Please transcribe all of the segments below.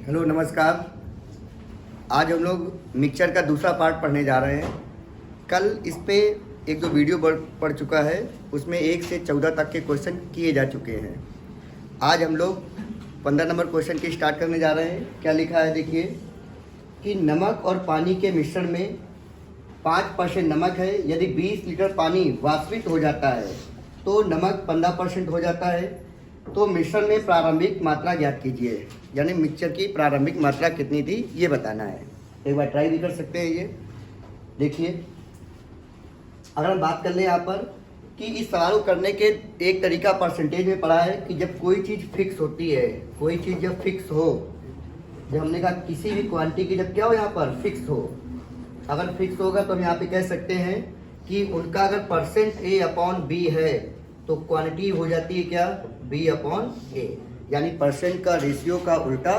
Hello नमस्कार। आज हम लोग मिक्सचर का दूसरा पार्ट पढ़ने जा रहे हैं। कल इस पे एक दो वीडियो पढ़ चुका है, उसमें 1 से 14 तक के क्वेश्चन किए जा चुके हैं। आज हम लोग 15 नंबर क्वेश्चन की स्टार्ट करने जा रहे हैं। क्या लिखा है देखिए कि नमक और पानी के मिश्रण में 5% नमक है। यदि 20 लीटर पानी वाष्पित हो जाता है तो नमक 15% हो जाता है। तो मिश्रण में प्रारंभिक मात्रा ज्ञात कीजिए, यानी मिक्सचर की प्रारंभिक मात्रा कितनी थी ये बताना है। एक बार ट्राई भी कर सकते हैं। ये देखिए, अगर हम बात कर लें यहाँ पर कि इस सवाल को करने के एक तरीका परसेंटेज में पढ़ा है कि जब कोई चीज़ फिक्स होती है, कोई चीज़ जब फिक्स हो, जब हमने कहा किसी भी क्वांटिटी की जब क्या हो यहाँ पर फिक्स हो, अगर फिक्स होगा तो हम यहाँ पे कह सकते हैं कि उनका अगर परसेंट A/B है तो क्वांटिटी हो जाती है क्या, B/A। यानी परसेंट का रेशियो का उल्टा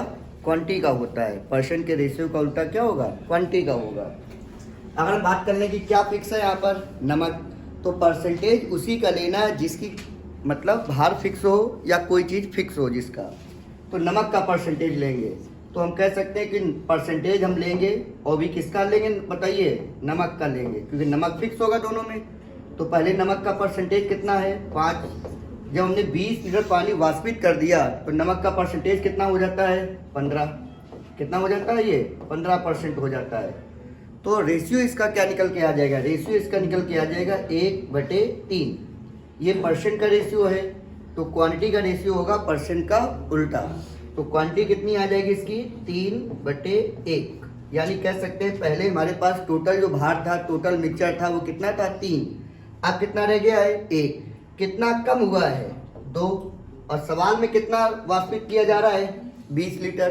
क्वांटिटी का होता है। परसेंट के रेशियो का उल्टा क्या होगा, क्वांटिटी का होगा। अगर हम बात कर लें कि क्या फिक्स है यहाँ पर नमक, तो परसेंटेज उसी का लेना है जिसकी मतलब भार फिक्स हो या कोई चीज़ फिक्स हो जिसका। तो नमक का परसेंटेज लेंगे तो हम कह सकते हैं कि परसेंटेज हम लेंगे और भी किसका लेंगे बताइए, नमक का लेंगे, क्योंकि नमक फिक्स होगा दोनों में। तो पहले नमक का परसेंटेज कितना है 5। जब हमने 20 लीटर पानी वाष्पित कर दिया तो नमक का परसेंटेज कितना हो जाता है 15। कितना हो जाता है ये 15% हो जाता है। तो रेशियो इसका क्या निकल के आ जाएगा, रेशियो इसका निकल के आ जाएगा 1/3। ये परसेंट का रेशियो है तो क्वांटिटी का रेशियो होगा परसेंट का उल्टा। तो क्वांटिटी कितनी आ जाएगी इसकी 3/1। यानी कह सकते हैं पहले हमारे पास टोटल जो भार था, टोटल मिक्सचर था वो कितना था 3। अब कितना रह गया है 1। कितना कम हुआ है 2। और सवाल में कितना वाष्पित किया जा रहा है 20 लीटर।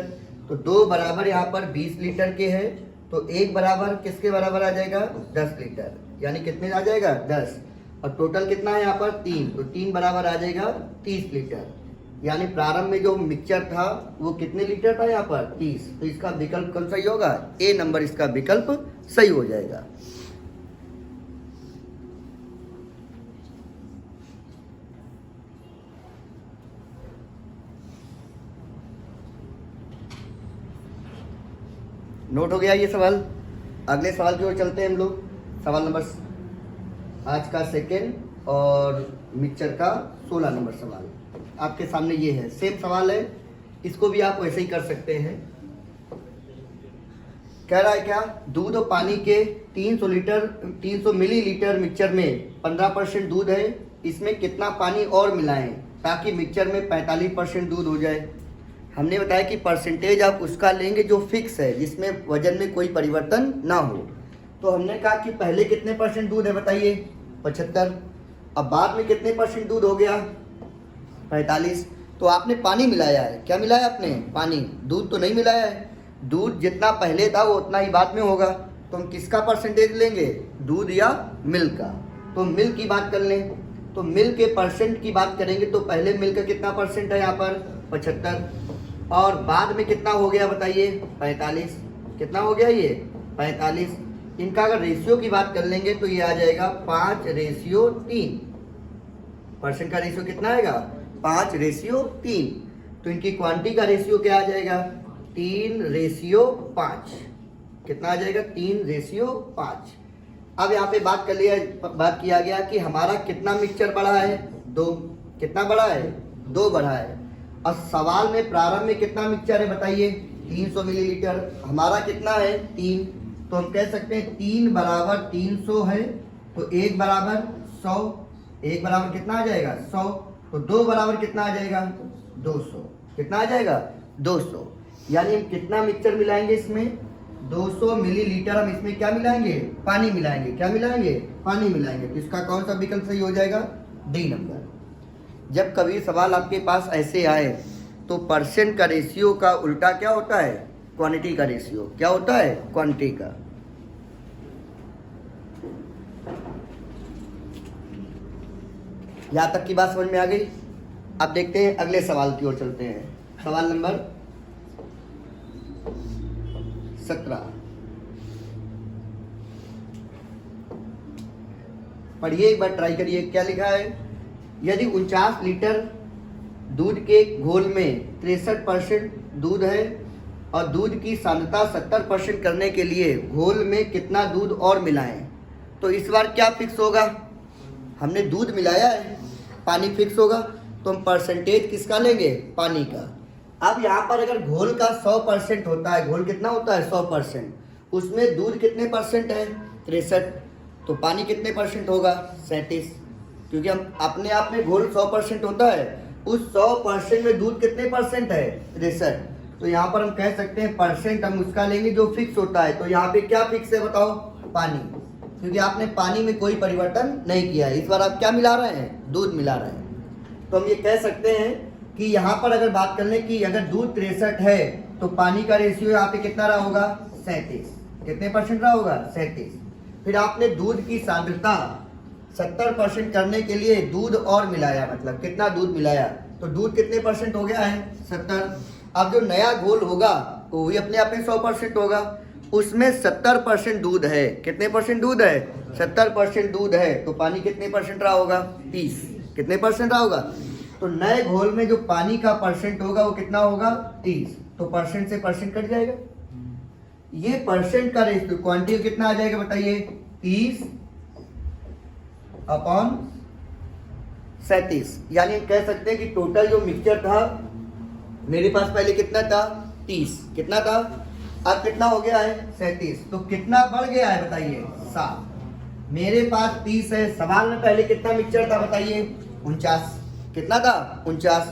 तो 2 बराबर यहाँ पर 20 लीटर के है तो 1 बराबर किसके बराबर आ जाएगा 10 लीटर। यानी कितने आ जाएगा 10। और टोटल कितना है यहाँ पर 3, तो 3 बराबर आ जाएगा 30 लीटर। यानी प्रारंभ में जो मिक्सचर था वो कितने लीटर था यहाँ पर 30। तो इसका विकल्प कौन सही होगा, A नंबर इसका विकल्प सही हो जाएगा। नोट हो गया ये सवाल। अगले सवाल की ओर चलते हैं हम लोग। सवाल नंबर आज का सेकेंड और मिक्सचर का 16 नंबर सवाल आपके सामने ये है। सेम सवाल है, इसको भी आप वैसे ही कर सकते हैं। कह रहा है क्या, दूध और पानी के 300 मिलीलीटर मिक्सचर में 15% दूध है, इसमें कितना पानी और मिलाएं ताकि मिक्सचर में 45% दूध हो जाए। हमने बताया कि परसेंटेज आप उसका लेंगे जो फिक्स है, जिसमें वजन में कोई परिवर्तन ना हो। तो हमने कहा कि पहले कितने परसेंट दूध है बताइए 75। अब बाद में कितने परसेंट दूध हो गया 45। तो आपने पानी मिलाया है, क्या मिलाया आपने पानी, दूध तो नहीं मिलाया है। दूध जितना पहले था वो उतना ही बाद में होगा। तो हम किसका परसेंटेज लेंगे, दूध या मिल्क का। तो मिल्क की बात कर लें तो मिल्क के परसेंट की बात करेंगे तो पहले मिल्क का कितना परसेंट है यहाँ पर 75 और बाद में कितना हो गया बताइए 45। कितना हो गया ये 45। इनका अगर रेशियो की बात कर लेंगे तो ये आ जाएगा 5/3। परसेंट का रेशियो कितना आएगा 5/3। तो इनकी क्वांटिटी का रेशियो क्या आ जाएगा 3/5। कितना आ जाएगा 3/5। अब यहाँ पे बात किया गया कि हमारा कितना मिक्सचर बढ़ा है 2। कितना बढ़ा है 2 बढ़ा है। और सवाल में प्रारंभ में कितना मिक्सचर है बताइए 300 मिलीलीटर, हमारा कितना है 3। तो हम कह सकते हैं 3 बराबर 300 है तो 1 बराबर 100। 1 बराबर कितना आ जाएगा 100। तो 2 बराबर कितना आ जाएगा 200। कितना आ जाएगा 200। यानी हम कितना मिक्सचर मिलाएंगे इसमें 200 मिलीलीटर। हम इसमें क्या मिलाएंगे, पानी मिलाएंगे। क्या मिलाएंगे, पानी मिलाएंगे। तो इसका कौन सा विकल्प सही हो जाएगा, डी नंबर। जब कभी सवाल आपके पास ऐसे आए तो परसेंट का रेशियो का उल्टा क्या होता है, क्वांटिटी का रेशियो। क्या होता है, क्वांटिटी का। यहां तक की बात समझ में आ गई। अब देखते हैं अगले सवाल की ओर चलते हैं। सवाल नंबर 17 पढ़िए, एक बार ट्राई करिए। क्या लिखा है, यदि 49 लीटर दूध के घोल में 63% दूध है और दूध की सांद्रता 70% करने के लिए घोल में कितना दूध और मिलाएं। तो इस बार क्या फिक्स होगा, हमने दूध मिलाया है, पानी फिक्स होगा, तो हम परसेंटेज किसका लेंगे, पानी का। अब यहाँ पर अगर घोल का 100% होता है, घोल कितना होता है 100%, उसमें दूध कितने परसेंट है 63, तो पानी कितने परसेंट होगा 37, क्योंकि हम अपने आप में घोल 100% होता है, उस 100% में दूध कितने परसेंट है 63, तो यहाँ पर हम कह सकते हैं परसेंट हम उसका लेंगे जो फिक्स होता है। तो यहाँ पे क्या फिक्स है बताओ, पानी, क्योंकि आपने पानी में कोई परिवर्तन नहीं किया है। इस बार आप क्या मिला रहे हैं, दूध मिला रहे हैं। तो हम ये कह सकते हैं कि यहाँ पर अगर बात कर लें कि अगर दूध 63 है तो पानी का रेशियो यहाँ पे कितना रहा होगा 37, कितने परसेंट रहा होगा 37। फिर आपने दूध की सांद्रता 70% करने के लिए दूध और मिलाया, मतलब कितना दूध मिलाया, तो दूध कितने परसेंट हो गया है 70। अब जो नया घोल होगा वो भी अपने आप में 100% होगा, उसमें 70% दूध है, कितने परसेंट दूध है 70% दूध है, तो पानी कितने परसेंट रहा होगा 30, कितने परसेंट रहा होगा। तो नए घोल में जो पानी का परसेंट होगा वो कितना होगा 30, तो परसेंट से परसेंट कट जाएगा, ये परसेंट का रेशियो क्वांटिटी कितना आ जाएगा बताइए 30/37, यानी कह सकते हैं कि टोटल जो मिक्सचर था मेरे पास पहले कितना था 30, कितना था, अब कितना हो गया है 37, तो कितना बढ़ गया है बताइए 7। मेरे पास 30 है, सवाल में पहले कितना मिक्सचर था बताइए 49, कितना था 49,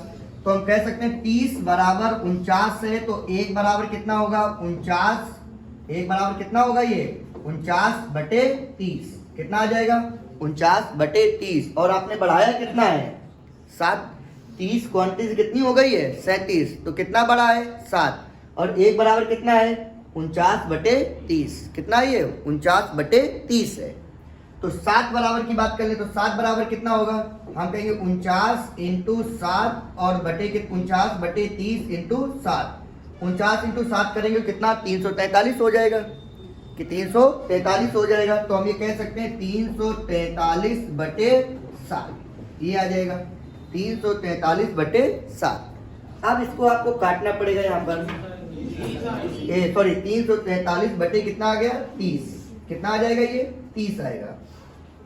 तो हम कह सकते हैं 30 बराबर 49 है, तो 1 बराबर कितना होगा 49, 1 बराबर कितना होगा ये 49/30, कितना आ जाएगा 49/30, और आपने बढ़ाया कितना है 7, 30 क्वांटिटी कितनी हो गई है 37, तो कितना बढ़ा है 7, और 1 बराबर कितना है 49/30, कितना है ये 49/30 है। तो 7 बराबर की बात कर ले तो 7 बराबर कितना होगा, हम कहेंगे 49 × 7 और बटे 49/30 × 7, 49 × 7 करेंगे कितना 343 हो जाएगा, कि 343 हो जाएगा। तो हम ये कह सकते हैं 343/7, ये आ जाएगा 343/7। अब इसको आपको काटना पड़ेगा यहाँ पर, सॉरी 343 बटे कितना आ गया 30, कितना आ जाएगा ये 30 आएगा।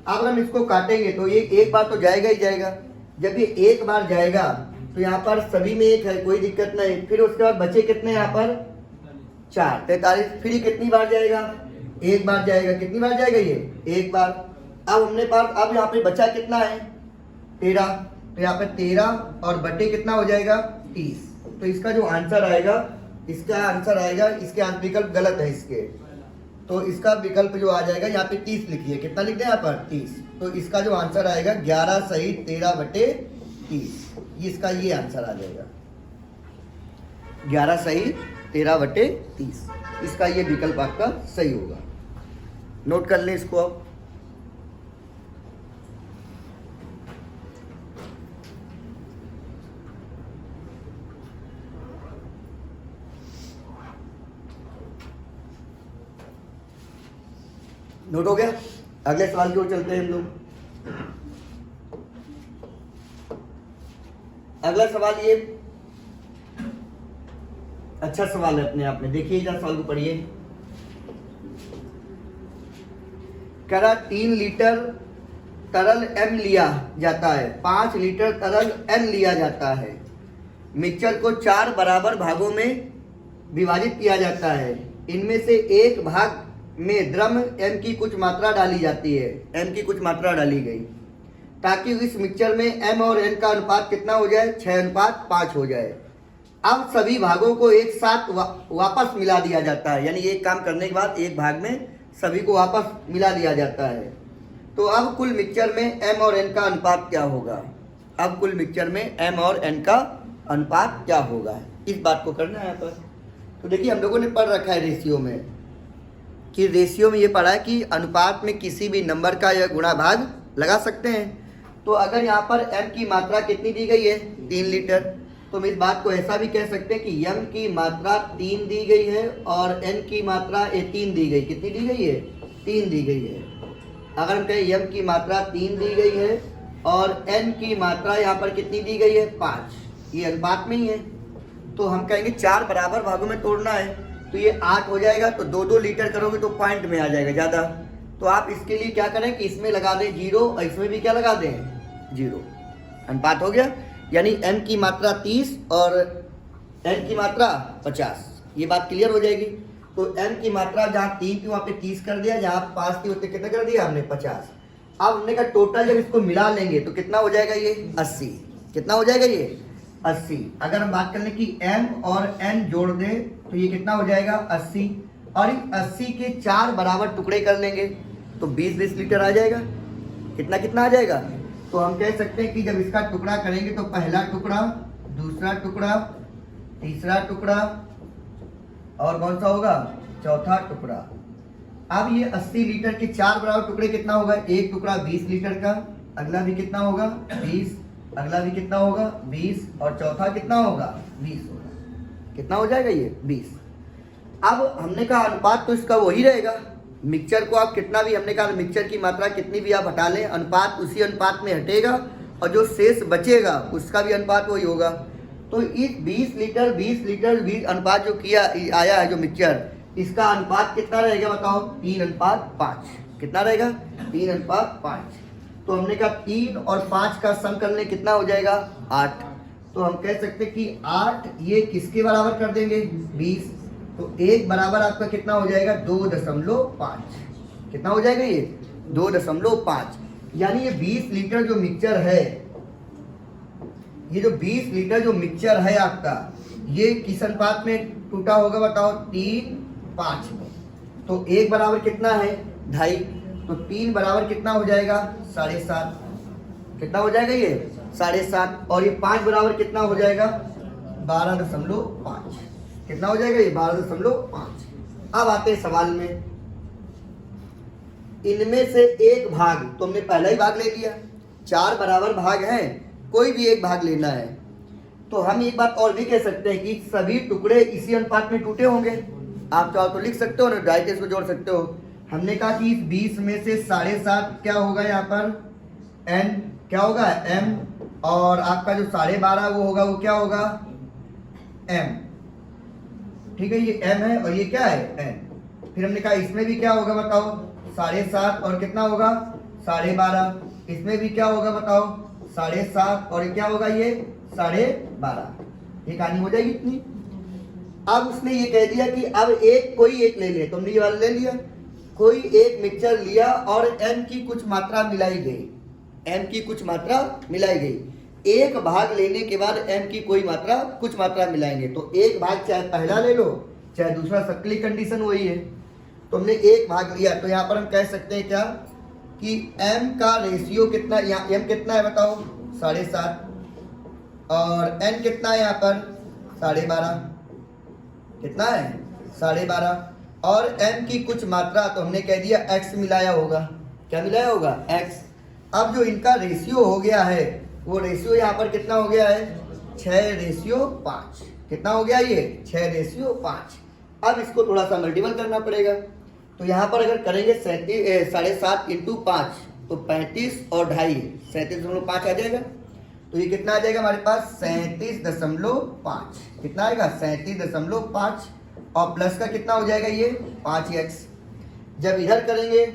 अब हम इसको काटेंगे तो ये एक बार तो जाएगा ही जाएगा, जब ये एक बार जाएगा तो यहाँ पर सभी में एक है, कोई दिक्कत नहीं, फिर उसके बाद बचे कितने यहाँ पर 4, 43, फिर ये कितनी बार जाएगा एक बार जाएगा, कितनी बार जाएगा ये एक बार। अब हमने पास अब यहाँ पे बचा कितना है 13, तो यहाँ पे 13 और बटे कितना हो जाएगा 30, तो इसका जो आंसर आएगा, इसका आंसर आएगा, इसके विकल्प गलत है इसके, तो इसका विकल्प जो आ जाएगा यहाँ पे 30 लिखिए, कितना लिख दें यहाँ पर 30, तो इसका जो आंसर आएगा 11 सही 13/30, इसका ये आंसर आ जाएगा 11 सही 13/30, इसका ये विकल्प आपका सही होगा। नोट कर लें इसको आप। नोट हो गया, अगले सवाल की ओर चलते हैं हम लोग। अगला सवाल ये अच्छा सवाल है अपने आप में, देखिए इधर सवाल को पढ़िए। कह रहा 3 लीटर तरल M लिया जाता है, 5 लीटर तरल N लिया जाता है, मिक्सचर को 4 बराबर भागों में विभाजित किया जाता है, इनमें से एक भाग में द्रव्य M की कुछ मात्रा डाली जाती है, M की कुछ मात्रा डाली गई, ताकि इस मिक्सचर में M और N का अनुपात कितना हो जाए 6:5 हो जाए। अब सभी भागों को एक साथ वापस मिला दिया जाता है, यानी एक काम करने के बाद एक भाग में सभी को वापस मिला दिया जाता है, तो अब कुल मिक्सचर में M और N का अनुपात क्या होगा, अब कुल मिक्सचर में M और N का अनुपात क्या होगा, इस बात को करना है यहाँ पर। तो देखिए हम लोगों ने पढ़ रखा है रेशियो में, कि रेशियो में ये पढ़ा है कि अनुपात में किसी भी नंबर का या गुणा भाग लगा सकते हैं। तो अगर यहाँ पर M की मात्रा कितनी दी गई है 3 लीटर, तो हम इस बात को ऐसा भी कह सकते हैं कि M की मात्रा 3 दी गई है और N की मात्रा 3 दी गई, कितनी दी गई है 3 दी गई है। अगर हम कहें M की मात्रा 3 दी गई है और N की मात्रा यहाँ पर कितनी दी गई है 5, ये अनुपात में ही है, तो हम कहेंगे 4 बराबर भागों में तोड़ना है, तो ये 8 हो जाएगा। तो 2-2 लीटर करोगे तो पॉइंट में आ जाएगा ज़्यादा। तो आप इसके लिए क्या करें कि इसमें लगा दें 0 और इसमें भी क्या लगा दें 0। अनुपात हो गया, यानी m की मात्रा 30 और n की मात्रा 50। ये बात क्लियर हो जाएगी। तो m की मात्रा जहाँ 3 थी वहाँ पे 30 कर दिया, जहाँ 5 थी उसने कितना कर दिया हमने 50। अब हमने कहा टोटल जब इसको मिला लेंगे तो कितना हो जाएगा ये 80। कितना हो जाएगा ये 80। अगर हम बात कर लें कि m और n जोड़ दें तो ये कितना हो जाएगा 80, और इस 80 के 4 बराबर टुकड़े कर लेंगे तो 20-20 लीटर आ जाएगा। कितना कितना आ जाएगा। तो हम कह सकते हैं कि जब इसका टुकड़ा करेंगे तो पहला टुकड़ा, दूसरा टुकड़ा, तीसरा टुकड़ा और कौन सा होगा चौथा टुकड़ा। अब ये 80 लीटर के 4 बराबर टुकड़े कितना होगा, एक टुकड़ा 20 लीटर का, अगला भी कितना होगा 20, अगला भी कितना होगा 20 और चौथा कितना होगा 20 होगा। कितना हो जाएगा ये 20। अब हमने कहा अनुपात तो इसका वही रहेगा। मिक्सचर को आप कितना भी, हमने कहा मिक्सचर की मात्रा कितनी भी आप हटा लें, अनुपात उसी अनुपात में हटेगा और जो शेष बचेगा उसका भी अनुपात वही होगा। तो इस 20 लीटर 20 अनुपात जो किया आया है जो मिक्सचर, इसका अनुपात कितना रहेगा बताओ 3:5। कितना रहेगा 3:5। तो हमने कहा 3 और 5 का सम कर ले कितना हो जाएगा 8। तो हम कह सकते कि 8 ये किसके बराबर कर देंगे 20। तो 1 बराबर आपका कितना हो जाएगा 2.5। कितना हो जाएगा ये 2.5। यानी ये 20 लीटर जो मिक्सचर है, ये जो 20 लीटर जो मिक्सचर है आपका, ये किस अनुपात में टूटा होगा बताओ 3:5 में। तो 1 बराबर कितना है 2.5, तो 3 बराबर कितना हो जाएगा 7.5। कितना हो जाएगा ये 7.5, और ये 5 बराबर कितना हो जाएगा 12.5। कितना हो जाएगा ये 12.5। अब आते हैं सवाल में, इनमें से एक भाग, तो हमने पहला ही भाग ले लिया, 4 बराबर भाग हैं, कोई भी एक भाग लेना है। तो हम एक बात और भी कह सकते हैं कि सभी टुकड़े इसी अनुपात में टूटे होंगे। आप चाहो तो लिख सकते हो ना, डायरेक्ट इसको जोड़ सकते हो। हमने कहा कि इस 20 में से 7.5 क्या होगा यहाँ पर n, क्या होगा m, और आपका जो 12.5 वो होगा वो क्या होगा m। ठीक है, ये m है और ये क्या है n। फिर हमने कहा इसमें भी क्या होगा बताओ 7.5 और कितना होगा 12.5। इसमें भी क्या होगा बताओ 7.5 और क्या होगा ये 12.5। ये कहानी हो जाएगी इतनी। अब उसने ये कह दिया कि अब कोई एक ले ले, तुमने ये वाला ले लिया, कोई एक मिक्सचर लिया और m की कुछ मात्रा मिलाई गई, m की कुछ मात्रा मिलाई गई। एक भाग लेने के बाद m की कोई मात्रा कुछ मात्रा मिलाएंगे। तो एक भाग चाहे पहला ले लो चाहे दूसरा, सबकी कंडीशन वही है। तो हमने एक भाग लिया, तो यहाँ पर हम कह सकते हैं क्या कि m का रेशियो कितना, यहाँ m कितना है बताओ 7.5, और n कितना है यहाँ पर 12.5। कितना है 12.5, और m की कुछ मात्रा तो हमने कह दिया x मिलाया होगा। क्या मिलाया होगा x। अब जो इनका रेशियो हो गया है वो रेशियो यहाँ पर कितना हो गया है 6:5। कितना हो गया ये 6:5। अब इसको थोड़ा सा मल्टीपल करना पड़ेगा। तो यहाँ पर अगर करेंगे 7.5 × 5 तो 35 और 2.5 37.5 आ जाएगा। तो ये कितना आ जाएगा हमारे पास 37.5। कितना आएगा 37.5, और प्लस का कितना हो जाएगा ये 5x। जब इधर करेंगे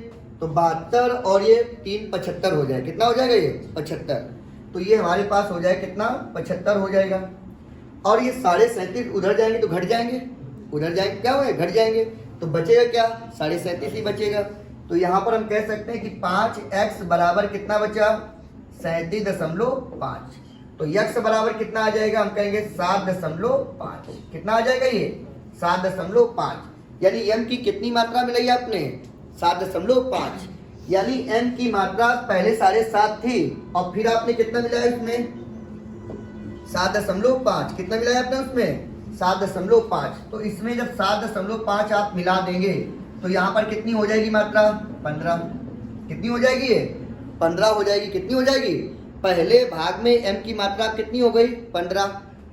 तो 72 और ये 3 75 हो जाएगा। कितना हो जाएगा ये 75। तो ये हमारे पास हो जाएगा कितना 75 हो जाएगा। और ये 37.5 उधर जाएंगे तो घट जाएंगे, उधर जाएंगे क्या होगा घट जाएंगे, तो बचेगा क्या 37.5 ही बचेगा। तो यहाँ पर हम कह सकते हैं कि 5x बराबर कितना बचा 37.5। तो x बराबर कितना आ जाएगा, हम कहेंगे 7.5। कितना आ जाएगा ये 7.5। यानी m की कितनी मात्रा मिलाई आपने 7.5। यानी m की मात्रा पहले 7.5 थी और फिर आपने कितना मिलाया इसमें 7.5। कितना मिलाया आपने उसमें 7.5। तो इसमें जब 7.5 आप मिला देंगे तो यहाँ पर कितनी हो जाएगी मात्रा 15। कितनी हो जाएगी ये 15 हो जाएगी। कितनी हो जाएगी, पहले भाग में m की मात्रा कितनी हो गई 15।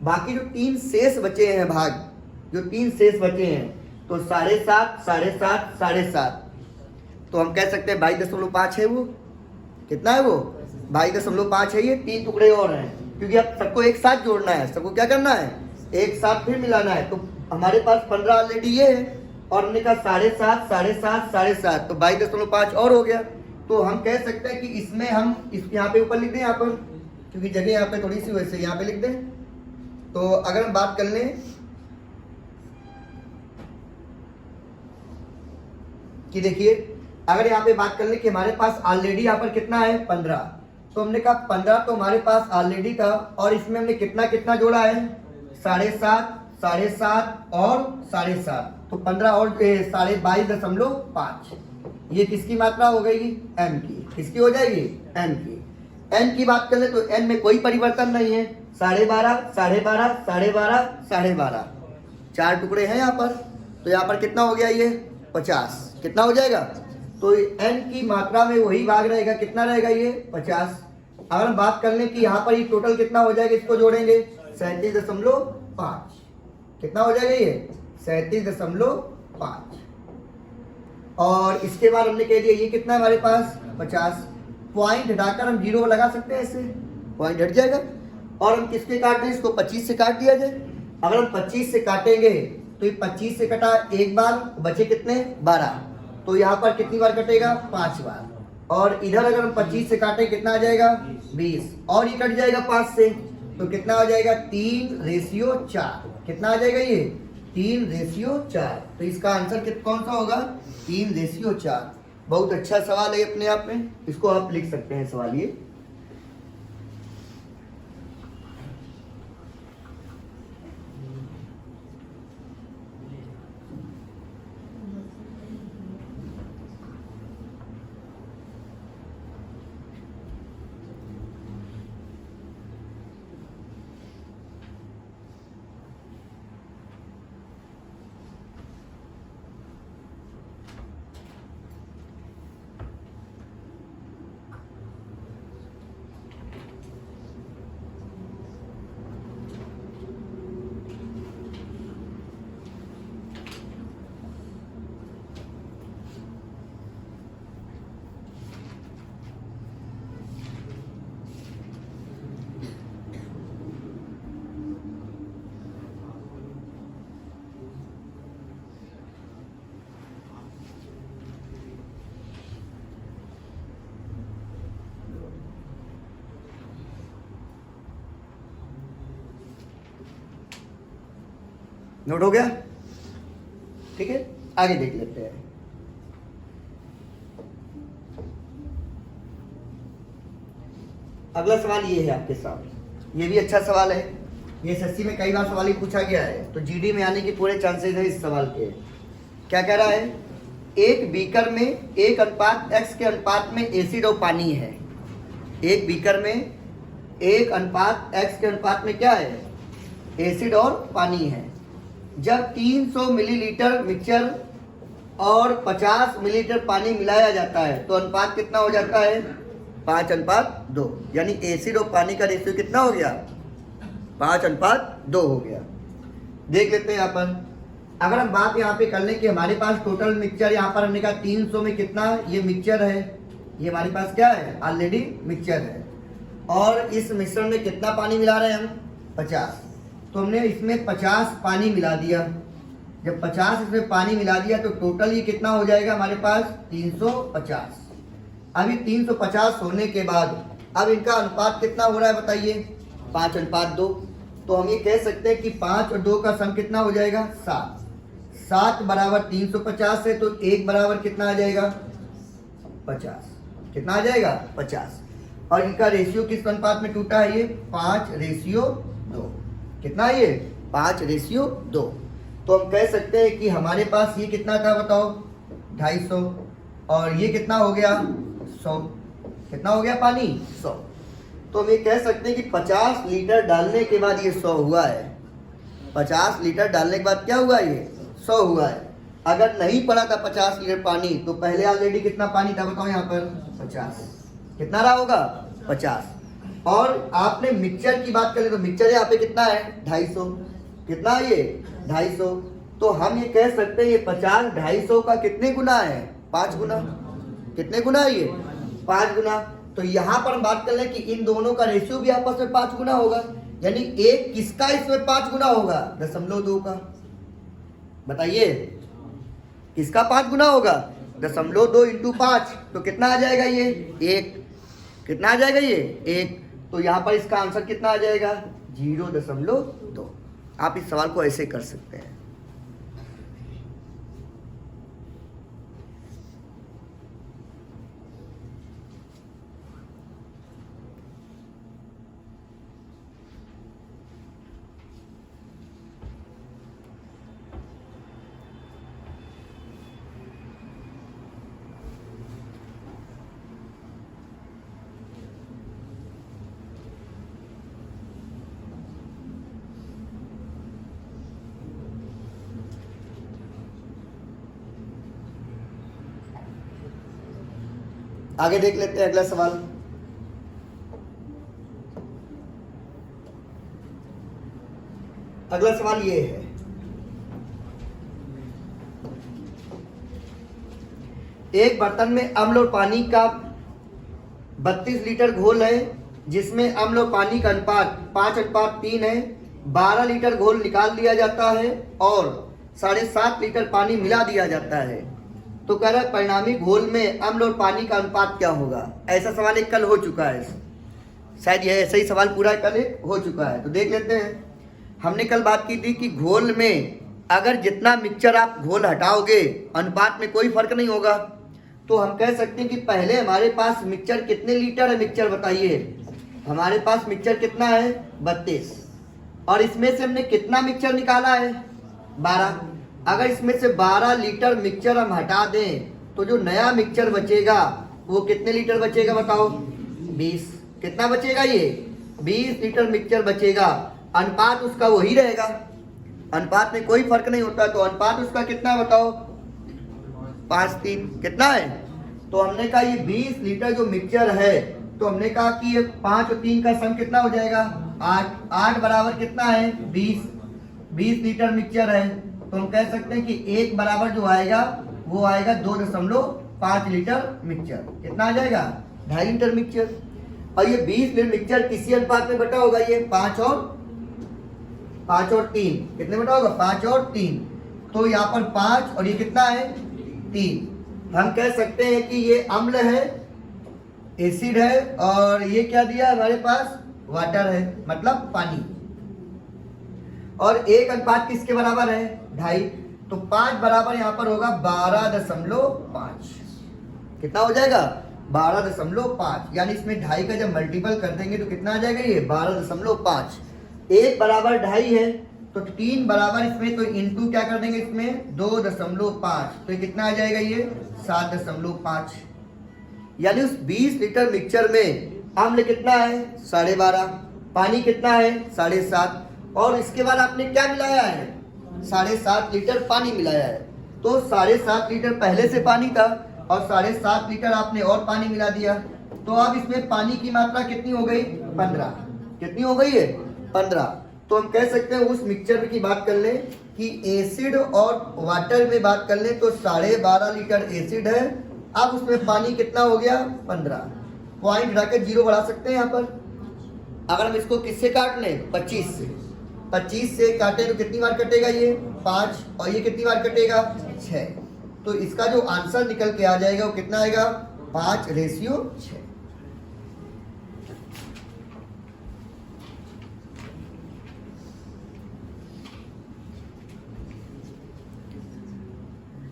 बाकी जो 3 शेष बचे हैं भाग, जो 3 शेष बचे हैं तो 7.5 7.5 7.5, तो हम कह सकते हैं 22.5 है वो। कितना है वो 22.5 है। ये 3 टुकड़े और हैं क्योंकि अब सबको एक साथ जोड़ना है, सबको क्या करना है एक साथ फिर मिलाना है, तो हमारे पास 15 ऑलरेडी ये है और हमने कहा 7.5 7.5 7.5 तो 22.5 और हो गया। तो हम कह सकते हैं कि इसमें हम इस यहाँ पे ऊपर लिख दें, यहाँ पर क्योंकि जगह यहाँ पे थोड़ी सी वैसे यहाँ पे लिख दें। तो अगर हम बात कर लें कि देखिए, अगर यहाँ पे बात कर लें कि हमारे पास ऑलरेडी यहाँ पर कितना है 15, तो हमने कहा 15 तो हमारे पास ऑलरेडी था और इसमें हमने कितना कितना जोड़ा है 7.5 7.5 और 7.5 तो 15 और 22.5 ये किसकी मात्रा हो गई m की, किसकी हो जाएगी m की। n की बात कर ले तो n में कोई परिवर्तन नहीं है, 12.5 12.5 12.5 12.5 चार टुकड़े हैं यहाँ पर, तो यहाँ पर कितना हो गया ये 50, कितना हो जाएगा। तो n की मात्रा में वही भाग रहेगा, कितना रहेगा ये 50। अगर हम बात कर लें कि यहाँ पर ये टोटल कितना हो जाएगा, इसको जोड़ेंगे 37.5, कितना हो जाएगा ये 37.5 और इसके बाद हमने कह दिया ये कितना है हमारे पास 50। पॉइंट हटाकर हम 0 लगा सकते हैं, ऐसे पॉइंट हट जाएगा और हम किसके काट रहे हैं, इसको 25 से काट दिया जाए। अगर हम 25 से काटेंगे तो ये 25 से कटा एक बार, बचे कितने 12, तो यहाँ पर कितनी बार कटेगा 5 बार। और इधर अगर हम 25 से काटें कितना आ जाएगा 20 और ये कट जाएगा 5 से, तो कितना आ जाएगा 3:4, कितना आ जाएगा ये 3:4। तो इसका आंसर कौन सा होगा 3:4। बहुत अच्छा सवाल है अपने आप में, इसको आप लिख सकते हैं सवाल ये। नोट हो गया, ठीक है, आगे देख लेते हैं। अगला सवाल ये है आपके सामने, ये भी अच्छा सवाल है, ये एसएससी में कई बार सवाल ही पूछा गया है, तो जीडी में आने के पूरे चांसेस है इस सवाल के। क्या कह रहा है, एक बीकर में 1:x के अनुपात में एसिड और पानी है। एक बीकर में 1:x के अनुपात में क्या है, एसिड और पानी है। जब 300 मिलीलीटर मिक्सचर और 50 मिलीलीटर पानी मिलाया जाता है तो अनुपात कितना हो जाता है 5:2, यानी एसिड और पानी का रेशियो कितना हो गया 5:2 हो गया। देख लेते हैं यहाँ पर, अगर हम बात यहाँ पे कर लें कि हमारे पास टोटल मिक्सचर यहाँ पर हमने कहा 300 में कितना ये मिक्सचर है, ये हमारे पास क्या है ऑलरेडी मिक्सचर है, और इस मिश्रण में कितना पानी मिला रहे हैं हम 50, तो हमने इसमें 50 पानी मिला दिया। जब 50 इसमें पानी मिला दिया तो टोटल ये कितना हो जाएगा हमारे पास 350। अभी 350 होने के बाद अब इनका अनुपात कितना हो रहा है बताइए 5:2, तो हम ये कह सकते हैं कि 5 और 2 का सम कितना हो जाएगा 7। 7 बराबर 350 है, तो 1 बराबर कितना आ जाएगा 50, कितना आ जाएगा 50। और इनका रेशियो किस अनुपात में टूटा है, ये 5:2, कितना है ये 5:2। तो हम कह सकते हैं कि हमारे पास ये कितना था बताओ 250, और ये कितना हो गया 100, कितना हो गया पानी 100। तो हम ये कह सकते हैं कि 50 लीटर डालने के बाद ये 100 हुआ है, 50 लीटर डालने के बाद क्या हुआ ये 100 हुआ है। अगर नहीं पड़ा था 50 लीटर पानी तो पहले ऑलरेडी कितना पानी था बताओ यहाँ पर 50, कितना रहा होगा 50। और आपने मिक्सचर की बात करें तो मिक्सचर यहाँ पे कितना है 250, कितना है ये 250, तो हम ये कह सकते हैं ये 50 250 का कितने गुना है 5 गुना, कितने गुना है ये 5 गुना। तो यहाँ पर हम बात कर लें कि इन दोनों का रेशियो भी आपस में 5 गुना होगा, यानी एक किसका इसमें 5 गुना होगा? 0.2 का। बताइए किसका 5 गुना होगा? 0.2 इंटू 5, तो कितना आ जाएगा ये? 1। कितना आ जाएगा ये? 1। तो यहाँ पर इसका आंसर कितना आ जाएगा? 0.2। आप इस सवाल को ऐसे कर सकते हैं। आगे देख लेते हैं अगला सवाल। अगला सवाल ये है, एक बर्तन में अम्ल और पानी का 32 लीटर घोल है, जिसमें अम्ल और पानी का अनुपात 5:3 है। 12 लीटर घोल निकाल लिया जाता है और 7.5 लीटर पानी मिला दिया जाता है। तो कह रहा है परिणामी घोल में अम्ल और पानी का अनुपात क्या होगा? ऐसा सवाल एक कल हो चुका है, शायद यह ऐसा ही सवाल पूरा कल हो चुका है। तो देख लेते हैं। हमने कल बात की थी कि घोल में अगर जितना मिक्सचर आप घोल हटाओगे अनुपात में कोई फर्क नहीं होगा। तो हम कह सकते हैं कि पहले हमारे पास मिक्सचर कितने लीटर है? मिक्सचर बताइए। हमारे पास मिक्सचर कितना है? 32। और इसमें से हमने कितना मिक्सचर निकाला है? 12। अगर इसमें से 12 लीटर मिक्सचर हम हटा दें तो जो नया मिक्सचर बचेगा वो कितने लीटर बचेगा बताओ? 20। कितना बचेगा ये? 20 लीटर मिक्सचर बचेगा। अनुपात उसका वही रहेगा, अनुपात में कोई फर्क नहीं होता। तो अनुपात उसका कितना है बताओ? 5:3। कितना है? तो हमने कहा ये 20 लीटर जो मिक्सचर है, तो हमने कहा कि ये 5 और 3 का सम कितना हो जाएगा? 8। 8 बराबर कितना है? 20। 20 लीटर मिक्सचर है, तो हम कह सकते हैं कि 1 बराबर जो आएगा वो आएगा 2.5 लीटर मिक्सचर। कितना आ जाएगा? 2.5 लीटर मिक्सचर। और ये 20 लीटर मिक्सचर किसी अनुपात में बटा होगा? ये 5 और 3। कितने बटा होगा? 5 और 3। तो यहाँ पर 5 और ये कितना है? 3। हम कह सकते हैं कि ये अम्ल है, एसिड है, और ये क्या दिया हमारे पास? वाटर है, मतलब पानी। और 1 अनुपात किसके बराबर है? 2.5। तो 5 बराबर यहाँ पर होगा 12.5। कितना हो जाएगा? 12.5। यानी इसमें 2.5 का जब मल्टीपल कर देंगे तो कितना आ जाएगा? ये 12.5। 1 बराबर 2.5 है, तो 3 बराबर इसमें, तो इंटू क्या कर देंगे इसमें? 2.5। तो ये कितना आ जाएगा? ये 7.5। यानी उस 20 लीटर मिक्सचर में अम्ल कितना है? 12.5। पानी कितना है? 7.5। और इसके बाद आपने क्या मिलाया है? 7.5 लीटर पानी मिलाया है। तो 7.5 लीटर पहले से पानी था और 7.5 लीटर आपने और पानी मिला दिया। तो अब इसमें पानी की मात्रा कितनी हो गई? 15। कितनी हो गई है? 15। तो हम कह सकते हैं उस मिक्सचर की बात कर लें कि एसिड और वाटर में बात कर लें तो 12.5 लीटर एसिड है। अब उसमें पानी कितना हो गया? 15। पॉइंट रखकर 0 बढ़ा सकते हैं यहाँ पर। अगर हम इसको किससे काट लें? 25 से। 25 से काटे तो कितनी बार कटेगा? ये 5। और ये कितनी बार कटेगा? 6। तो इसका जो आंसर निकल के आ जाएगा वो कितना आएगा? 5:6।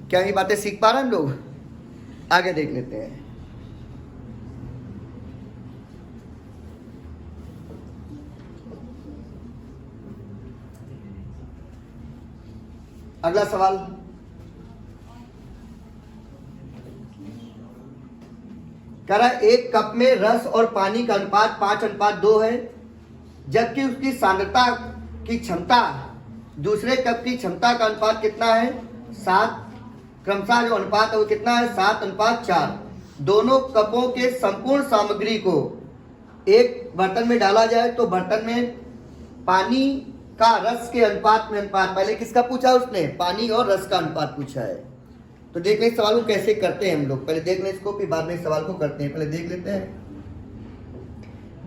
क्या ये बातें सीख पा रहे हैं हम लोग? आगे देख लेते हैं। अगला सवाल, कह रहा है एक कप में रस और पानी का अनुपात 5:2 है, जबकि उसकी सांद्रता की क्षमता दूसरे कप की क्षमता का अनुपात कितना है? 7। क्रमशः जो अनुपात है वो कितना है? 7:4। दोनों कपों के संपूर्ण सामग्री को एक बर्तन में डाला जाए तो बर्तन में पानी का रस के अनुपात में अनुपात, पहले किसका पूछा उसने? पानी और रस का अनुपात पूछा है। तो देख लें इस सवाल को कैसे करते हैं हम लोग। पहले देख लें इसको, फिर बाद में इस सवाल को करते हैं। पहले देख लेते हैं।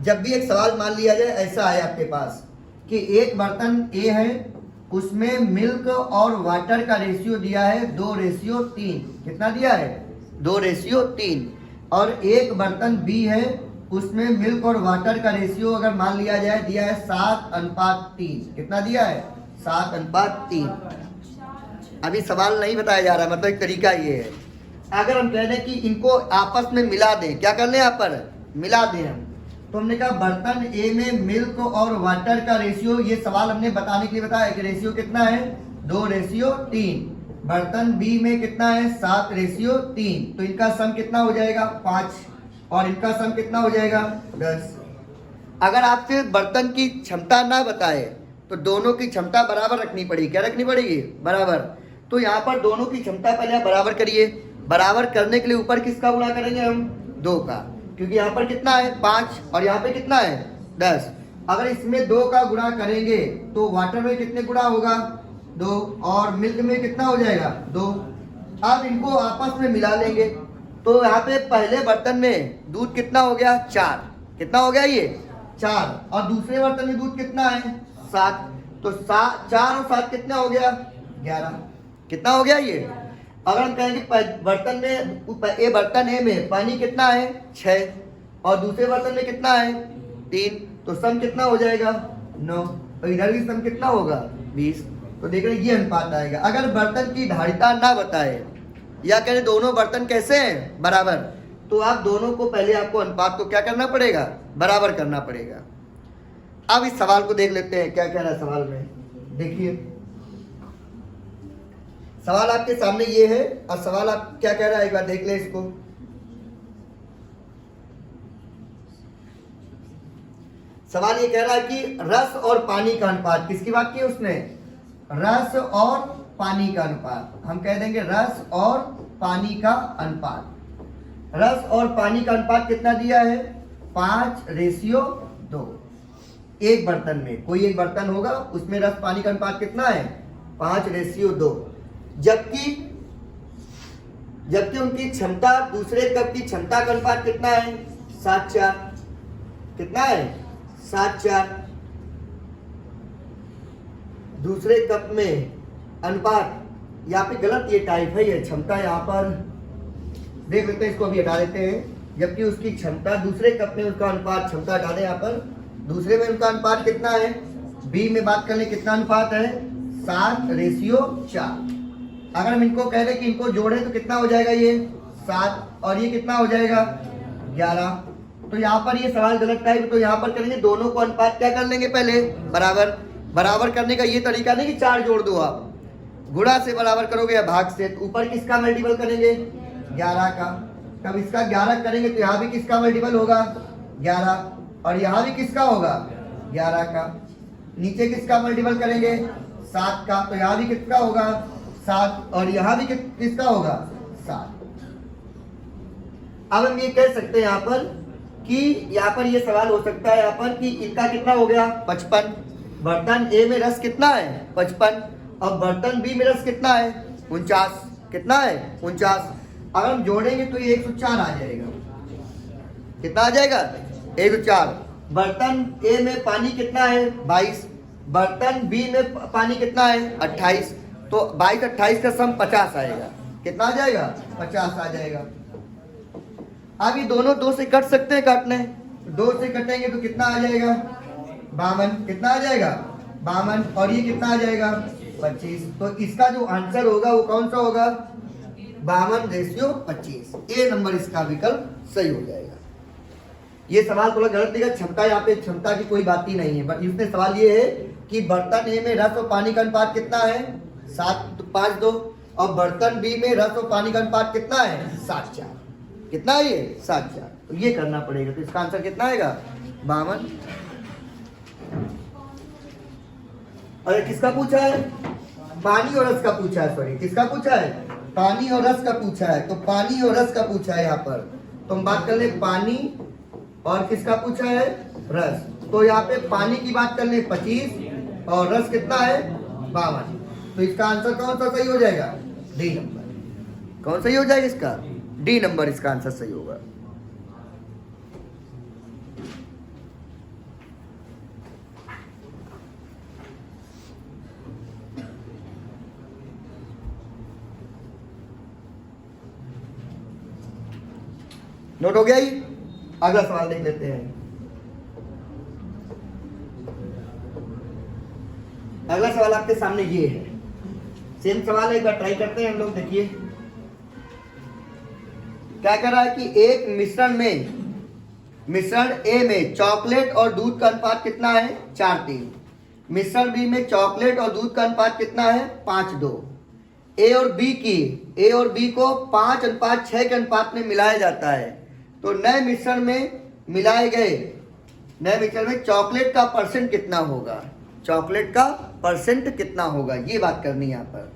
जब भी एक सवाल मान लिया जाए ऐसा है आपके पास कि एक बर्तन ए है, उसमें मिल्क और वाटर का रेशियो दिया है 2:3। कितना दिया है? 2:3। और एक बर्तन बी है, उसमें मिल्क और वाटर का रेशियो अगर मान लिया जाए दिया है 7:3। कितना दिया है? 7:3। अभी सवाल नहीं बताया जा रहा, मतलब एक तरीका ये है। अगर हम कह दें कि इनको आपस में मिला दें, क्या कर लें यहाँ पर? मिला दें हम, तो हमने कहा बर्तन ए में मिल्क और वाटर का रेशियो, ये सवाल हमने बताने के लिए बताया कि रेशियो कितना है? 2:3। बर्तन बी में कितना है? 7:3। तो इनका सम कितना हो जाएगा? 5। और इनका सम कितना हो जाएगा? 10। अगर आपसे बर्तन की क्षमता ना बताए तो दोनों की क्षमता बराबर रखनी पड़ेगी। क्या रखनी पड़ेगी? बराबर। तो यहाँ पर दोनों की क्षमता पहले आप बराबर करिए। बराबर करने के लिए ऊपर किसका गुणा करेंगे हम? 2 का, क्योंकि यहाँ पर कितना है? 5 और यहाँ पे कितना है? 10। अगर इसमें 2 का गुणा करेंगे तो वाटर में कितने गुणा होगा? 2। और मिल्क में कितना हो जाएगा? 2। अब इनको आपस में मिला लेंगे तो यहाँ पे पहले बर्तन में दूध कितना हो गया? 4। कितना हो गया ये? 4। और दूसरे बर्तन में दूध कितना है? 7। तो 4 और 7 कितना हो गया? 11। कितना हो गया ये? अगर हम कहेंगे बर्तन में ए बर्तन ए में पानी कितना है? 6। और दूसरे बर्तन में कितना है? 3। तो सम कितना हो जाएगा? 9। और इधर भी सम कितना होगा? 20। तो देख रहे हैं ये अनुपात आएगा। अगर बर्तन की धारिता ना बताए या कहें दोनों बर्तन कैसे हैं? बराबर, तो आप दोनों को पहले आपको अनुपात को क्या करना पड़ेगा? बराबर करना पड़ेगा। अब इस सवाल को देख लेते हैं क्या कह रहा है सवाल में। देखिए सवाल आपके सामने ये है और सवाल आप क्या कह रहा है एक बार देख ले इसको। सवाल ये कह रहा है कि रस और पानी का अनुपात, किसकी बात की उसने? रस और पानी का अनुपात। हम कह देंगे रस और पानी का अनुपात। रस और पानी का अनुपात कितना दिया है? 5:2। एक बर्तन में, कोई एक बर्तन होगा उसमें रस पानी का अनुपात कितना है? 5:2। जबकि उनकी क्षमता, दूसरे कप की क्षमता का अनुपात कितना है? 7:4। कितना है? 7:4। दूसरे कप में अनुपात, यहाँ पे गलत ये टाइप है, ये क्षमता यहाँ पर देख लेते हैं, इसको अभी हटा देते हैं। जबकि उसकी क्षमता, दूसरे कप में उसका अनुपात, क्षमता हटा दें यहाँ पर, दूसरे में उनका अनुपात कितना है? बी में बात करने कितना अनुपात है? 7:4। अगर हम इनको कह दें कि इनको जोड़ें तो कितना हो जाएगा ये? 7 और ये कितना हो जाएगा? 11। तो यहाँ पर ये सवाल गलत टाइप, तो यहाँ पर करेंगे दोनों को अनुपात क्या कर लेंगे? पहले बराबर। बराबर करने का ये तरीका नहीं कि 4 जोड़ दो, आप गुणा से बराबर करोगे या भाग से। तो ऊपर किसका मल्टीपल करेंगे? 11 का। तब इसका 11 करेंगे तो यहाँ भी किसका मल्टीपल होगा? 11। और यहाँ भी किसका होगा? 11 का। नीचे किसका मल्टीपल करेंगे? 7 का। तो यहाँ भी किसका होगा? 7। और यहाँ भी किसका होगा? 7। अब हम ये कह सकते हैं यहाँ पर कि यहाँ पर ये सवाल हो सकता है यहाँ पर कि इनका कितना हो गया? 55। बर्तन ए में रस कितना है? 55। और बर्तन बी में रस कितना है? 49। कितना है? 49। अगर हम जोड़ेंगे तो ये 104 आ जाएगा। कितना आ जाएगा? 104। बर्तन ए में पानी कितना है? 22। बर्तन बी में पानी कितना है? 28। तो 22 28 का सम 50 आएगा। कितना आ जाएगा? 50 आ जाएगा। अब ये दोनों 2 से कट सकते हैं, काटने 2 से कटेंगे तो कितना आ जाएगा? 52। कितना आ जाएगा? 52। और ये कितना आ जाएगा? 25। तो इसका जो आंसर होगा वो कौन सा होगा? 52:25। ए नंबर इसका विकल्प सही हो जाएगा। ये सवाल थोड़ा गलत दिया, क्षमता, यहाँ पे क्षमता की कोई बात ही नहीं है, बट इसमें सवाल ये है कि बर्तन ए में रस और पानी का अनुपात कितना है? 7:5:2। और बर्तन बी में रस और पानी का अनुपात कितना है? 7:4। कितना है ये? 7:4। तो ये करना पड़ेगा। तो इसका आंसर कितना आएगा? 52। अरे किसका पूछा है? पानी और रस का पूछा है, सॉरी किसका पूछा है? पानी और रस का पूछा है। तो पानी और रस का पूछा है यहाँ पर, तो हम बात कर ले पानी और किसका पूछा है? रस। तो यहाँ पे पानी की बात कर ले 25 और रस कितना है? 52। तो इसका आंसर कौन सा सही हो जाएगा? D number. कौन सही हो जाएगा इसका? डी नंबर इसका आंसर सही होगा। नोट हो गया ये? अगला सवाल देख लेते हैं। अगला सवाल आपके सामने ये है, सेम सवाल है, एक बार ट्राई करते हैं हम लोग। देखिए क्या कर रहा है कि एक मिश्रण ए में चॉकलेट और दूध का अनुपात कितना है? 4:3। मिश्रण बी में चॉकलेट और दूध का अनुपात कितना है? 5:2। ए और बी को 5:6 के अनुपात में मिलाया जाता है। तो नए मिश्रण में चॉकलेट का परसेंट कितना होगा? चॉकलेट का परसेंट कितना होगा, ये बात करनी है यहाँ पर।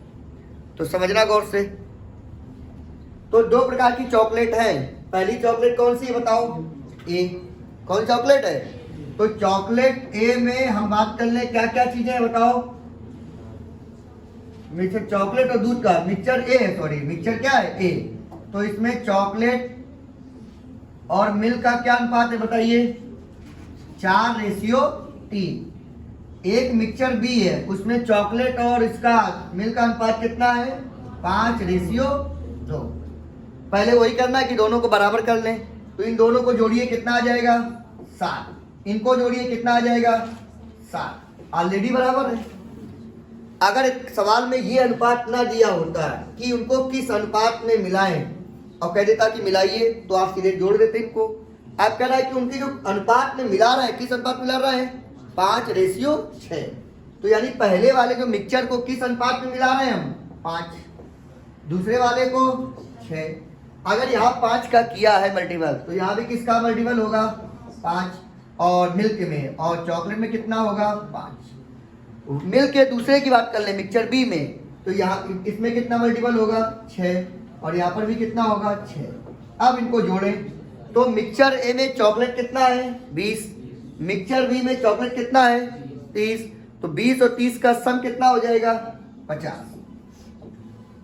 तो समझना गौर से। तो दो प्रकार की चॉकलेट है। पहली चॉकलेट कौन सी है बताओ? ए। कौन चॉकलेट है? तो चॉकलेट ए में हम बात कर ले क्या क्या चीजें हैं बताओ? मिक्सचर चॉकलेट और दूध का, मिक्सचर ए है, सॉरी मिक्सचर क्या है? ए। तो इसमें चॉकलेट और मिल्क का क्या अनुपात है बताइए? 4:3। एक मिक्सचर बी है, उसमें चॉकलेट और इसका मिल्क का अनुपात कितना है? 5:2। पहले वही करना है कि दोनों को बराबर कर लें। तो इन दोनों को जोड़िए, कितना आ जाएगा? 7। इनको जोड़िए, कितना आ जाएगा? 7। ऑलरेडी बराबर है। अगर एक सवाल में ये अनुपात ना दिया होता है कि उनको किस अनुपात में मिलाएं और कह देता कि मिलाइए, तो आप सीधे जोड़ देते इनको। आप कह रहा है कि उनकी जो अनुपात में मिला रहा है, किस अनुपात में मिला रहा है? 5:6। तो यानी पहले वाले जो मिक्सचर को किस अनुपात में मिला रहे हैं हम? 5। दूसरे वाले को 6। अगर यहाँ 5 का किया है मल्टीपल, तो यहाँ भी किसका मल्टीपल होगा? 5। और मिल्क में और चॉकलेट में कितना होगा? 5। मिल्क के दूसरे की बात कर ले, मिक्सचर बी में, तो यहाँ इसमें कितना मल्टीपल होगा? 6। और यहाँ पर भी कितना होगा? 6। अब इनको जोड़ें तो मिक्सचर ए में चॉकलेट कितना है? 20। मिक्सचर बी में चॉकलेट कितना है? 30। तो 20 और 30 का सम कितना हो जाएगा? 50।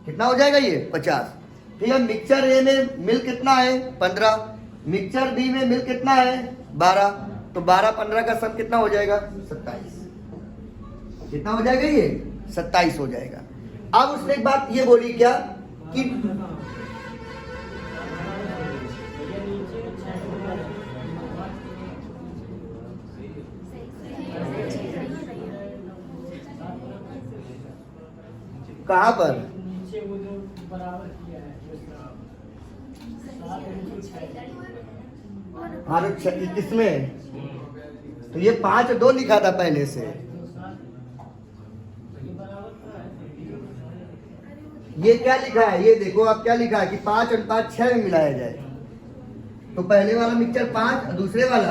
कितना हो जाएगा ये? 50। ठीक है। मिक्सचर ए में मिल्क कितना है? 15। मिक्सचर बी में मिल्क कितना है? 12। तो 12 15 का सम कितना हो जाएगा? 27। कितना हो जाएगा ये? 27 हो जाएगा। अब उसने एक बात ये बोली क्या कि कहां पर? हाँ, किसमें? तो ये 5:2 लिखा था पहले से। ये क्या लिखा है? ये देखो आप क्या लिखा है कि 5:6 में मिलाया जाए। तो पहले वाला मिक्सचर 5, दूसरे वाला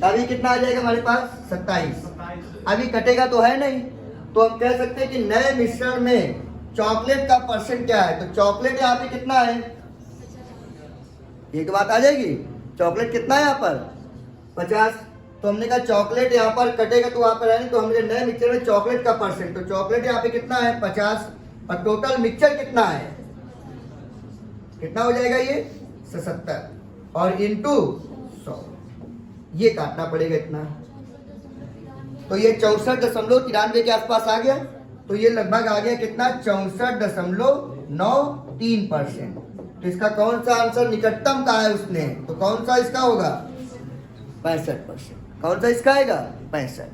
अभी कितना आ जाएगा हमारे पास? 27। अभी कटेगा तो है नहीं, तो हम कह सकते हैं कि नए मिश्रण में चॉकलेट का परसेंट क्या है? तो चॉकलेट यहाँ पे कितना है? एक बात आ जाएगी, चॉकलेट कितना है यहाँ पर? 50। तो हमने कहा चॉकलेट यहाँ पर कटेगा तो वहां पर है नहीं, तो हमने नए मिक्सचर में चॉकलेट का परसेंट, तो चॉकलेट यहाँ पे कितना है? 50। और टोटल मिक्सचर कितना है? कितना हो जाएगा ये? 77। और इंटू 100, ये काटना पड़ेगा इतना। तो ये 64.93 के आसपास आ गया। तो ये लगभग आ गया कितना? 64.93%। तो इसका कौन सा आंसर निकटतम का है उसने? तो कौन सा इसका होगा? 65%। कौन सा इसका आएगा? 65।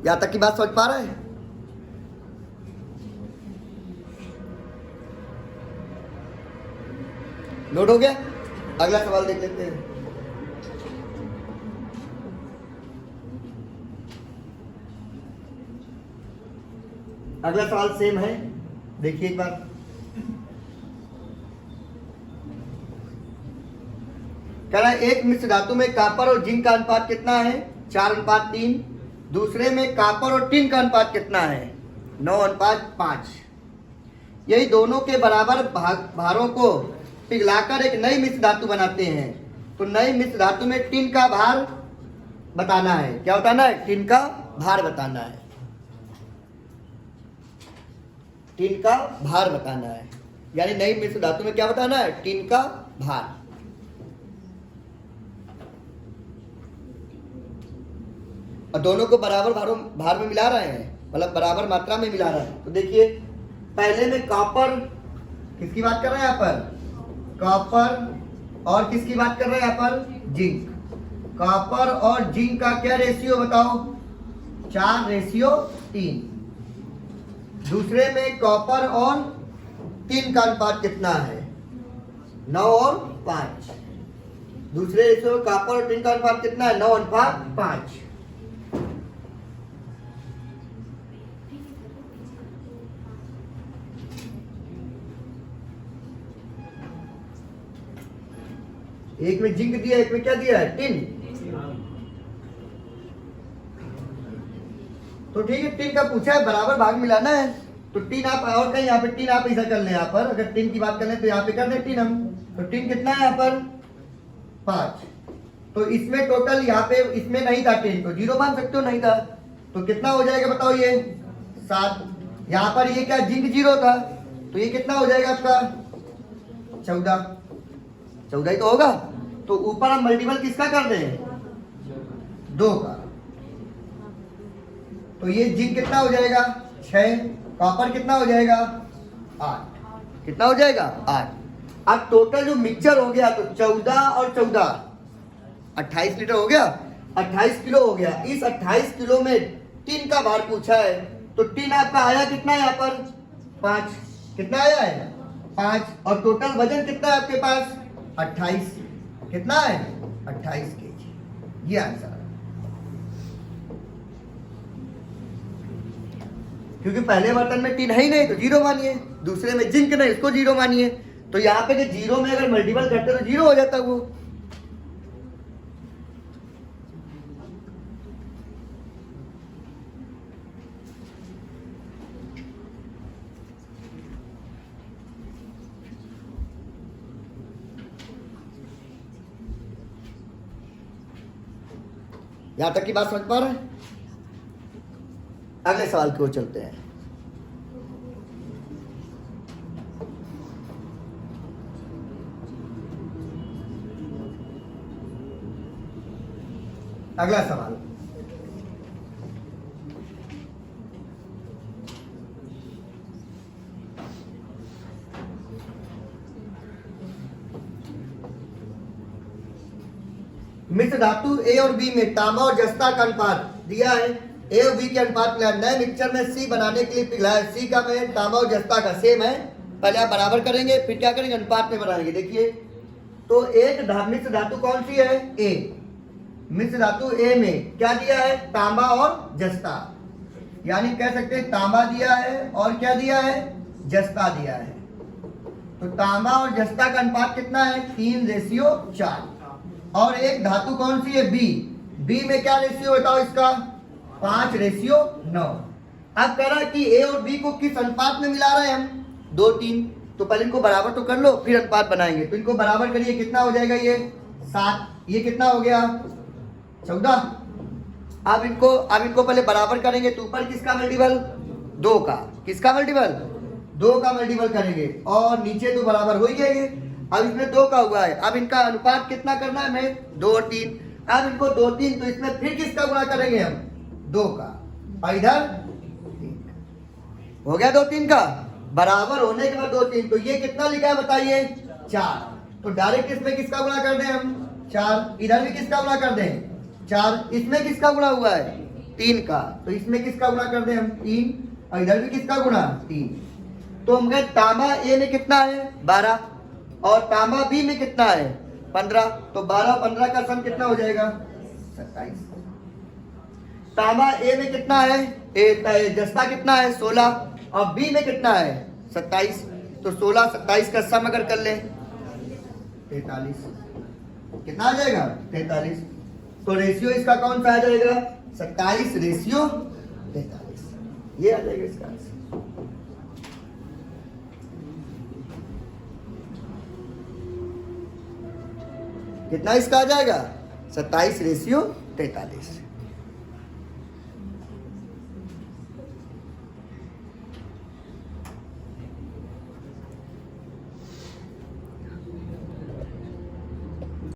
यहां तक की बात समझ पा रहे हैं? नोट हो गया? अगला सवाल देख लेते हैं। अगला सवाल सेम है, देखिए एक बार। कह रहा है एक मिश्र धातु में कॉपर और जिंक का अनुपात कितना है? 4:3। दूसरे में कॉपर और टिन का अनुपात कितना है? 9:5। यही दोनों के बराबर भारों को पिघलाकर एक नई मिश्र धातु बनाते हैं। तो नई मिश्र धातु में टिन का भार बताना है। क्या बताना है? टिन का भार बताना है। टिन का भार बताना है, यानी नई मिश्र धातु में क्या बताना है, टिन का भार। और दोनों को बराबर भार में मिला रहे हैं, मतलब बराबर मात्रा में मिला रहे हैं। तो देखिए पहले में कॉपर, किसकी बात कर रहे हैं यहाँ पर, कॉपर, और किसकी बात कर रहे हैं यहाँ पर, जिंक। कॉपर और जिंक का क्या रेशियो बताओ, 4:3। दूसरे में कॉपर और टिन का अनुपात कितना है, 9 और 5। दूसरे रेशियो में कॉपर और टिन का अनुपात कितना है, 9:5। एक में जिंक दिया, एक में क्या दिया है, टिन। तो ठीक है, टिन का पूछा है, बराबर भाग मिलाना है। तो टिन आप, और कहीं यहाँ पे टिन आप ऐसा कर ले, यहाँ पर अगर टिन की बात कर ले तो यहाँ पे कर दे टिन हम। तो टिन कितना है यहाँ पर, 5। तो इसमें टोटल, यहाँ पे इसमें नहीं था टिन, तो 0 मान सकते हो, नहीं था। तो कितना हो जाएगा बताओ, ये 7। यहाँ पर ये क्या, जिंक 0 था, तो ये कितना हो जाएगा आपका, 14 ही तो होगा। तो ऊपर हम मल्टीपल किसका कर दें, 2 का। तो ये जिंक कितना हो जाएगा, 6। कॉपर कितना हो जाएगा, 8। कितना हो जाएगा, 8। अब टोटल जो मिक्सचर हो गया, तो 14 और 14 28 लीटर हो गया, 28 किलो हो गया। इस 28 किलो में टिन का भार पूछा है, तो टिन आपका आया कितना है यहाँ पर, 5। कितना आया है, 5। और टोटल वजन कितना है आपके पास, 28। कितना है, 28 kg। ये आंसर है। क्योंकि पहले बर्तन में टिन है ही नहीं, तो 0 मानिए। दूसरे में जिंक नहीं, उसको 0 मानिए। तो यहाँ पे 0 में अगर मल्टीपल करते तो 0 हो जाता वो। यहां तक की बात समझ पा रहे हैं। अगले सवाल की ओर चलते हैं। अगला सवाल, मिश्र धातु ए और बी में तांबा और जस्ता का अनुपात दिया है। ए और बी के अनुपात मिला, नए मिक्सचर में सी बनाने के लिए पिघलाया। सी का में तांबा और जस्ता का सेम है। पहले आप बराबर करेंगे, फिर क्या करेंगे, अनुपात में बनाएंगे। देखिए तो एक मिश्र धातु कौन सी है, ए। मिश्र धातु ए में क्या दिया है, तांबा और जस्ता, यानी कह सकते हैं तांबा दिया है और क्या दिया है, जस्ता दिया है। तो तांबा और जस्ता का अनुपात कितना है, 3:4। और एक धातु कौन सी है, बी। बी में क्या रेशियो बताओ इसका, 5:9। अब कह रहा है कि ए और बी को किस अनुपात में मिला रहे हैं हम, 2:3। तो पहले इनको बराबर तो कर लो, फिर अनुपात बनाएंगे। तो इनको बराबर करिए, कितना हो जाएगा, ये 7। ये कितना हो गया, 14। अब इनको पहले बराबर करेंगे, तो ऊपर किसका मल्टीपल, 2 का। किसका मल्टीपल, 2 का मल्टीपल करेंगे, और नीचे तो बराबर हो ही जाएंगे। अब इसमें 2 का हुआ है, अब इनका अनुपात कितना करना है हमें, 2 और 3। अब इनको 2, 3, तो इसमें फिर किसका गुणा करेंगे हम, 2 का, और इधर 3 हो गया। 2, 3 का बराबर होने के बाद 2, 3, तो ये कितना लिखा है बताइए, 4। तो डायरेक्ट इसमें किसका गुणा कर दें हम, 4। इधर भी किसका गुणा कर दें, 4। इसमें किसका गुणा हुआ है, 3 का, तो इसमें किसका गुणा कर दें हम, 3। और इधर भी किसका गुणा, 3। तो हम कहें तांबा ए में कितना है, 12, और तांबा बी में कितना है, 15। तो 12 और 15 का सम कितना हो जाएगा, 27। तांबा ए में कितना है, जस्ता कितना है, 16, और बी में कितना है, 27। तो 16, 27 का सम अगर कर ले, 43। कितना आ जाएगा, 43। तो रेशियो इसका कौन सा आ जाएगा, 27:43। ये आ जाएगा इसका आंसर। कितना इसका आ जाएगा, 27:43।